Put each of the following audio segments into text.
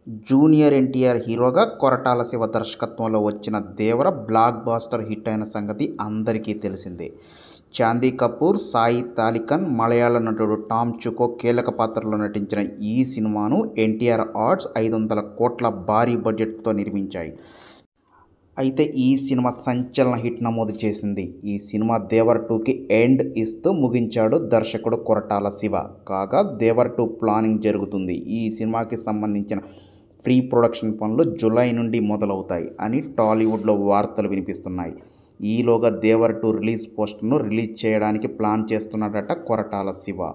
Junior NTR హీరోగా కొరటాల శివ దర్శకత్వంలో వచ్చిన దేవర బ్లాక్ బాస్టర్ హిట్ అయిన సంగతి అందరికీ తెలిసిందే. చాందీ కపూర్, సాయి తాలికన్, మలయాళ నటుడు టామ్ చుకో కీలక పాత్రలో నటించిన ఈ సినిమాను ఎన్టీఆర్ ఆర్ట్స్ 500 కోట్ల భారీ బడ్జెట్తో నిర్మించాయి. అయితే ఈ సినిమా సంచలన హిట్ నమోదు చేసింది. ఈ సినిమా దేవర్ 2కి ఎండ్ ఇస్తూ ముగించాడు దర్శకుడు కొరటాల శివ. కాగా దేవర్ 2 ప్లానింగ్ జరుగుతుంది. ఈ సినిమాకి సంబంధించిన ప్రీ ప్రొడక్షన్ పనులు జూలై నుండి మొదలవుతాయి అని టాలీవుడ్లో వార్తలు వినిపిస్తున్నాయి. ఈలోగా దేవర్ 2 రిలీజ్ పోస్టర్ను రిలీజ్ చేయడానికి ప్లాన్ చేస్తున్నాడట కొరటాల శివ.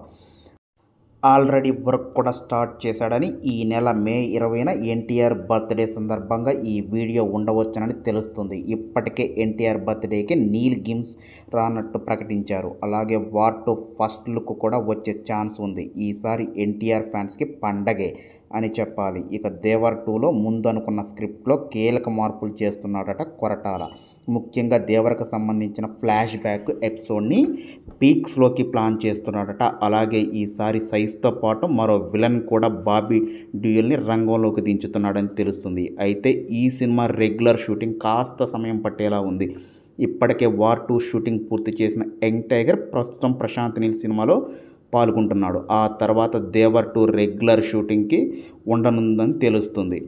ఆల్రెడీ వర్క్ కూడా స్టార్ట్ చేశాడని, ఈ నెల మే 20న ఎన్టీఆర్ బర్త్డే సందర్భంగా ఈ వీడియో ఉండవచ్చునని తెలుస్తుంది. ఇప్పటికే ఎన్టీఆర్ బర్త్డేకి నీల్ గిమ్స్ రానట్టు ప్రకటించారు. అలాగే వార్ 2 ఫస్ట్ లుక్ కూడా వచ్చే ఛాన్స్ ఉంది. ఈసారి ఎన్టీఆర్ ఫ్యాన్స్కి పండగే అని చెప్పాలి. ఇక దేవర్ 2లో ముందనుకున్న స్క్రిప్ట్లో కీలక మార్పులు చేస్తున్నాడట కొరటాల. ముఖ్యంగా దేవరకు సంబంధించిన ఫ్లాష్ బ్యాక్ ఎపిసోడ్ని పీక్స్లోకి ప్లాన్ చేస్తున్నాడట. అలాగే ఈసారి సైజ్తో పాటు మరో విలన్ కూడా బాబీ డ్యూయల్ని రంగంలోకి దించుతున్నాడని తెలుస్తుంది. అయితే ఈ సినిమా రెగ్యులర్ షూటింగ్ కాస్త సమయం పట్టేలా ఉంది. ఇప్పటికే వార్ 2 షూటింగ్ పూర్తి చేసిన యంగ్ టైగర్ ప్రస్తుతం ప్రశాంత్ నీల్ సినిమాలో పాల్గొంటున్నాడు. ఆ తర్వాత దేవర్ 2 రెగ్యులర్ షూటింగ్కి ఉండనుందని తెలుస్తుంది.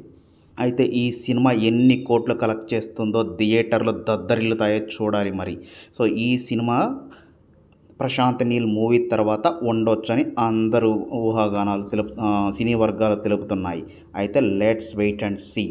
అయితే ఈ సినిమా ఎన్ని కోట్లు కలెక్ట్ చేస్తుందో థియేటర్లు దద్దరిల్లుతాయో చూడాలి మరి. సో ఈ సినిమా ప్రశాంత్ నీల్ మూవీ తర్వాత ఉండొచ్చని అందరూ ఊహాగానాలు సినీ వర్గాలు తెలుపుతున్నాయి. అయితే లెట్స్ వెయిట్ అండ్ సీ.